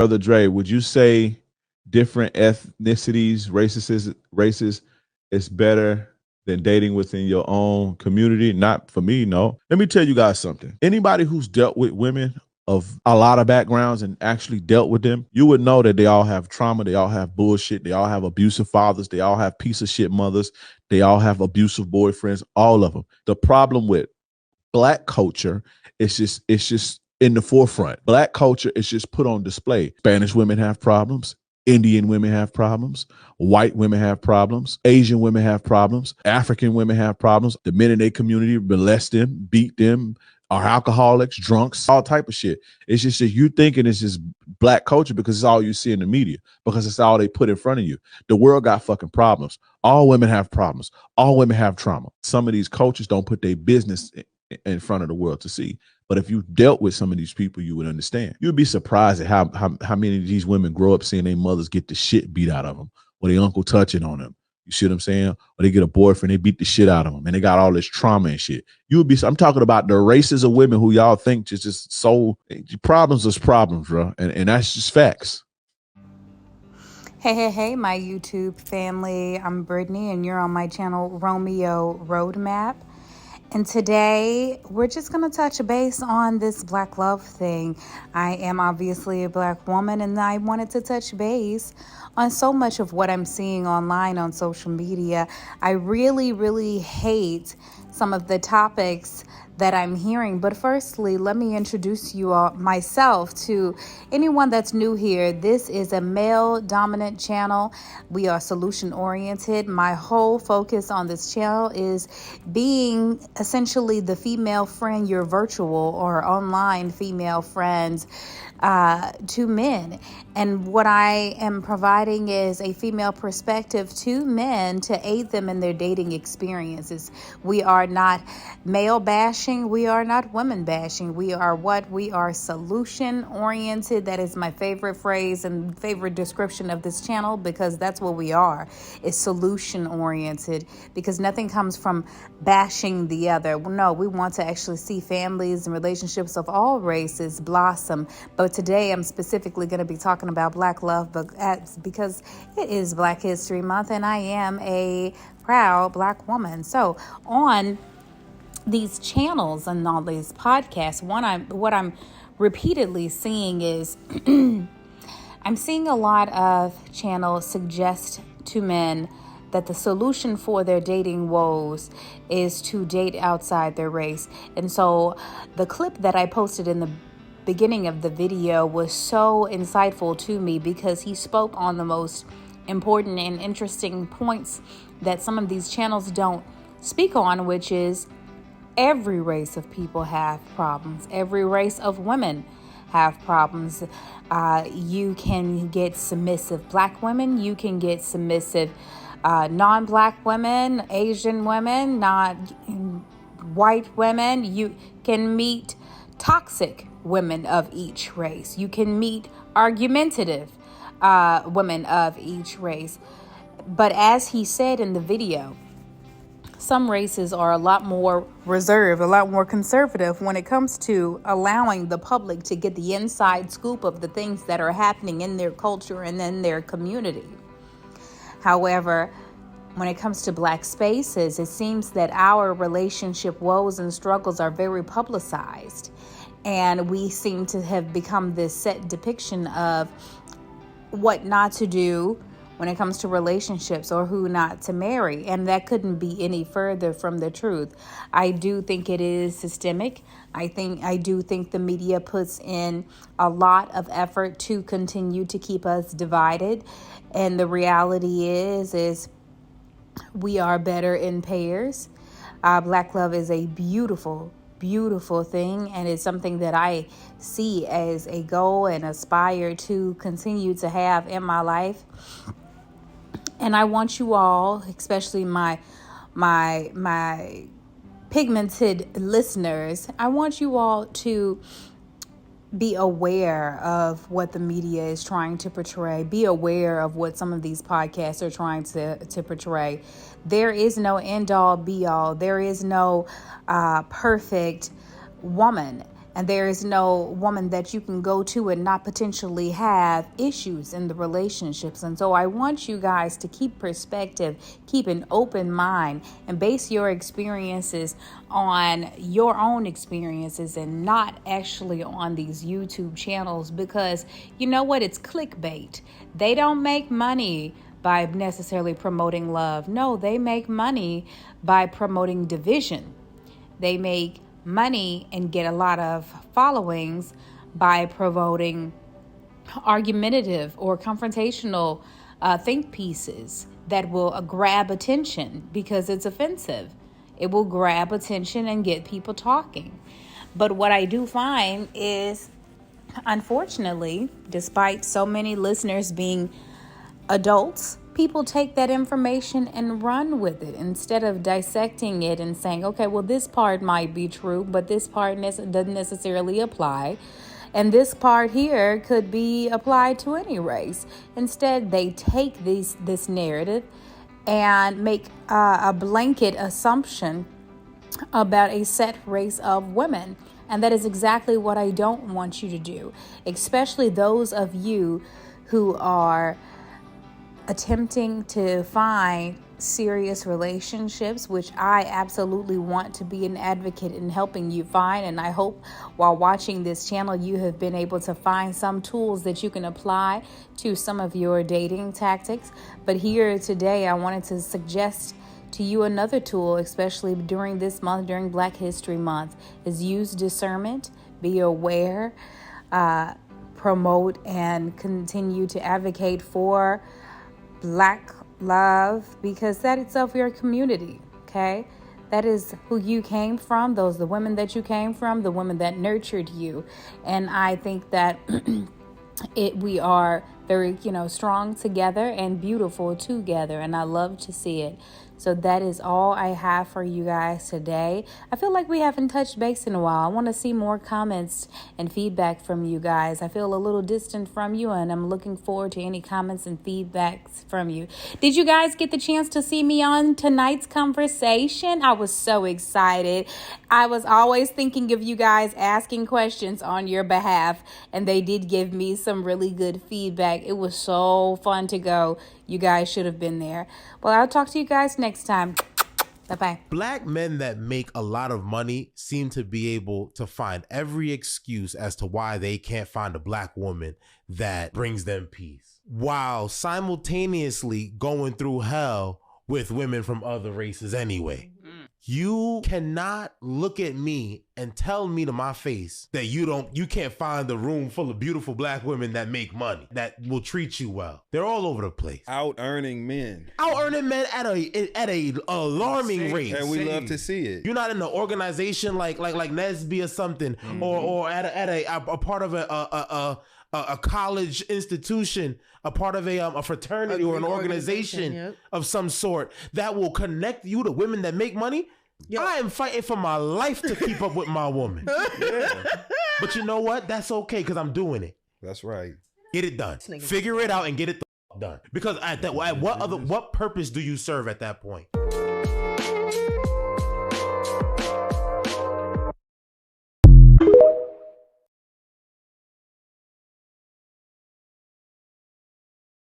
Brother Dre, would you say different ethnicities, races is better than dating within your own community? Not for me, no. Let me tell you guys something. Anybody who's dealt with women of a lot of backgrounds and actually dealt with them, you would know that they all have trauma, they all have bullshit, they all have abusive fathers, they all have piece of shit mothers, they all have abusive boyfriends, all of them. The problem with Black culture it's just in the forefront. Black culture is just put on display. Spanish women have problems. Indian women have problems. White women have problems. Asian women have problems. African women have problems. The men in their community molest them, beat them, are alcoholics, drunks, all type of shit. It's just that you thinking it's just Black culture because it's all you see in the media, because it's all they put in front of you. The world got fucking problems. All women have problems. All women have trauma. Some of these cultures don't put their business in front of the world to see. But if you dealt with some of these people, you would understand. You'd be surprised at how many of these women grow up seeing their mothers get the shit beat out of them, or their uncle touching on them. You see what I'm saying? Or they get a boyfriend, they beat the shit out of them, and they got all this trauma and shit. You would be. I'm talking about the races of women who y'all think just so problems is problems, bro, and that's just facts. Hey, my YouTube family. I'm Brittany, and you're on my channel, Romeo Roadmap. And today, we're just going to touch base on this Black love thing. I am obviously a Black woman, and I wanted to touch base on so much of what I'm seeing online on social media. I really, really hate some of the topics that I'm hearing. But firstly, let me introduce you all myself to anyone that's new here. This is a male dominant channel. We are solution oriented. My whole focus on this channel is being essentially the female friend, your virtual or online female friends to men. And what I am providing is a female perspective to men to aid them in their dating experiences. We are not male bashing. We are not women bashing. We are what? We are solution oriented. That is my favorite phrase and favorite description of this channel, because that's what we are. It's solution oriented, because nothing comes from bashing the other. No, we want to actually see families and relationships of all races blossom. But today I'm specifically going to be talking about Black love, because it is Black History Month and I am a proud Black woman. So on these channels and all these podcasts, what I'm repeatedly seeing is I'm seeing a lot of channels suggest to men that the solution for their dating woes is to date outside their race. And so the clip that I posted in the beginning of the video was so insightful to me, because he spoke on the most important and interesting points that some of these channels don't speak on, which is every race of people have problems. Every race of women have problems. You can get submissive Black women. You can get submissive non-Black women, Asian women, not white women. You can meet toxic women of each race. You can meet argumentative women of each race. But as he said in the video, some races are a lot more reserved, a lot more conservative when it comes to allowing the public to get the inside scoop of the things that are happening in their culture and in their community. However, when it comes to Black spaces, it seems that our relationship woes and struggles are very publicized. And we seem to have become this set depiction of what not to do when it comes to relationships, or who not to marry. And that couldn't be any further from the truth. I do think it is systemic. I do think the media puts in a lot of effort to continue to keep us divided. And the reality is we are better in pairs. Black love is a beautiful thing, and it's something that I see as a goal and aspire to continue to have in my life. And I want you all, especially my pigmented listeners, I want you all to be aware of what the media is trying to portray. Be aware of what some of these podcasts are trying to portray. There is no end all be all. There is no perfect woman. And there is no woman that you can go to and not potentially have issues in the relationships. And so I want you guys to keep perspective, keep an open mind, and base your experiences on your own experiences and not actually on these YouTube channels, because you know what? It's clickbait. They don't make money by necessarily promoting love. No, they make money by promoting division. They make money and get a lot of followings by promoting argumentative or confrontational think pieces that will grab attention because it's offensive. It will grab attention and get people talking. But what I do find is, unfortunately, despite so many listeners being adults, people take that information and run with it instead of dissecting it and saying, okay, well, this part might be true, but this part doesn't necessarily apply. And this part here could be applied to any race. Instead, they take this narrative and make a blanket assumption about a set race of women. And that is exactly what I don't want you to do, especially those of you who are attempting to find serious relationships, which I absolutely want to be an advocate in helping you find. And I hope while watching this channel, you have been able to find some tools that you can apply to some of your dating tactics. But here today, I wanted to suggest to you another tool, especially during this month, during Black History Month, is use discernment, be aware, promote and continue to advocate for Black love, because that itself your community, okay? That is who you came from. Those are the women that you came from, the women that nurtured you. And I think that we are very, strong together and beautiful together. And I love to see it. So that is all I have for you guys today. I feel like we haven't touched base in a while. I want to see more comments and feedback from you guys. I feel a little distant from you, and I'm looking forward to any comments and feedbacks from you. Did you guys get the chance to see me on tonight's conversation? I was so excited. I was always thinking of you guys asking questions on your behalf, and they did give me some really good feedback. It was so fun to go. You guys should have been there. Well, I'll talk to you guys next time. Bye-bye. Black men that make a lot of money seem to be able to find every excuse as to why they can't find a Black woman that brings them peace, while simultaneously going through hell with women from other races anyway. You cannot look at me and tell me to my face that you can't find a room full of beautiful Black women that make money, that will treat you well. They're all over the place. Out earning men at a alarming rate. And we love to see it. You're not in an organization like Nesby or something, or at a part of a college institution, a part of a fraternity or an organization of some sort that will connect you to women that make money. Yep. I am fighting for my life to keep up with my woman. Yeah. But you know what? That's okay, because I'm doing it. That's right. Get it done. Figure it out and get it done. Because at what purpose do you serve at that point?